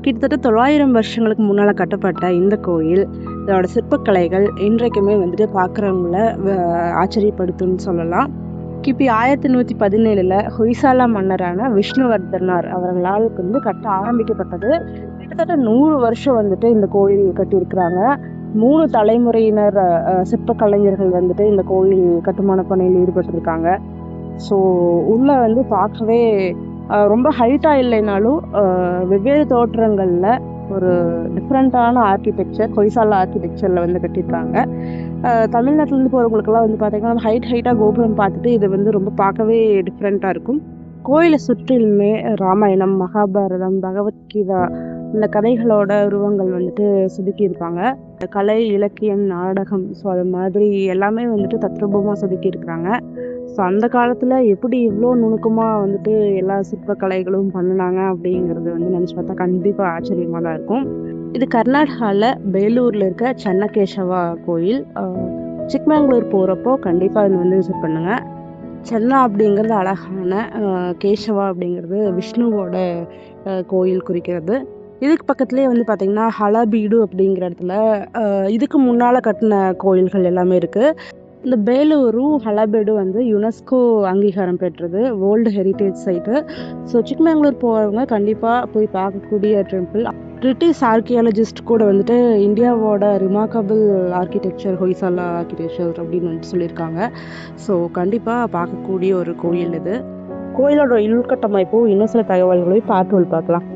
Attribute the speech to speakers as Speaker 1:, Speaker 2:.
Speaker 1: கிட்டத்தட்ட 900 வருஷங்களுக்கு முன்னால் கட்டப்பட்ட இந்த கோயில் இதோட சிற்பக்கலைகள் இன்றைக்குமே வந்துட்டு பார்க்குறவங்கள ஆச்சரியப்படுத்தும்னு சொல்லலாம். கிபி 1117 ஹொய்சாலா மன்னரான விஷ்ணுவர்தனார் அவர்களால் கட்ட ஆரம்பிக்கப்பட்டது. கிட்டத்தட்ட 100 வருஷம் வந்துட்டு இந்த கோயில் கட்டியிருக்கிறாங்க. 3 தலைமுறையினர் சிற்ப கலைஞர்கள் வந்துட்டு இந்த கோயில் கட்டுமான பணியில் ஈடுபட்டிருக்காங்க. ஸோ உள்ள பார்க்கவே ரொம்ப ஹைட்டாக இல்லைனாலும் வெவ்வேறு தோற்றங்களில் ஒரு டிஃப்ரெண்ட்டான ஆர்கிடெக்சர் ஹொய்சாலா ஆர்கிடெக்சரில் கட்டியிருக்காங்க. தமிழ்நாட்டிலேருந்து போகிறவங்களுக்கெல்லாம் பார்த்தீங்கன்னா ஹைட்டாக கோபுரம் பார்த்துட்டு இது ரொம்ப பார்க்கவே டிஃப்ரெண்ட்டாக இருக்கும். கோயிலை சுற்றிலுமே ராமாயணம், மகாபாரதம், பகவத்கீதா இந்த கதைகளோட உருவங்கள் செதுக்கியிருப்பாங்க. கலை, இலக்கியம், நாடகம் ஸோ அது மாதிரி எல்லாமே தத்ரூபமாக செதுக்கியிருக்கிறாங்க. ஸோ அந்த காலத்தில் எப்படி இவ்வளோ நுணுக்கமாக எல்லா சிற்பக்கலைகளும் பண்ணினாங்க அப்படிங்கிறது நினச்சி பார்த்தா கண்டிப்பாக ஆச்சரியமாக தான் இருக்கும். இது கர்நாடகாவில் பேலூரில் இருக்க சென்னகேசவா கோயில். சிக்மங்களூர் போகிறப்போ கண்டிப்பாக இது விசிட் பண்ணுங்கள். சென்னா அப்படிங்கிறது அழகான, கேசவா அப்படிங்கிறது விஷ்ணுவோட கோயில் குறிக்கிறது. இதுக்கு பக்கத்துலேயே பார்த்திங்கன்னா ஹளபீடு அப்படிங்கிற இடத்துல இதுக்கு முன்னால் கட்டின கோயில்கள் எல்லாமே இருக்குது. இந்த பேலூரும் ஹளபீடு யுனெஸ்கோ அங்கீகாரம் பெற்றது, world heritage site. So Chikmagalur போகிறவங்க கண்டிப்பாக போய் பார்க்கக்கூடிய டெம்பிள். பிரிட்டிஷ் ஆர்கியாலஜிஸ்ட் கூட இந்தியாவோட ரிமார்க்கபிள் ஆர்கிடெக்சர் ஹொய்சாலா ஆர்கிடெக்சர் அப்படின்னு சொல்லியிருக்காங்க. ஸோ கண்டிப்பாக பார்க்கக்கூடிய ஒரு கோயில் இது. கோயிலோட உள்கட்டமைப்பும் இன்னும் சில தகவல்களையும் பார்க்கலாம்.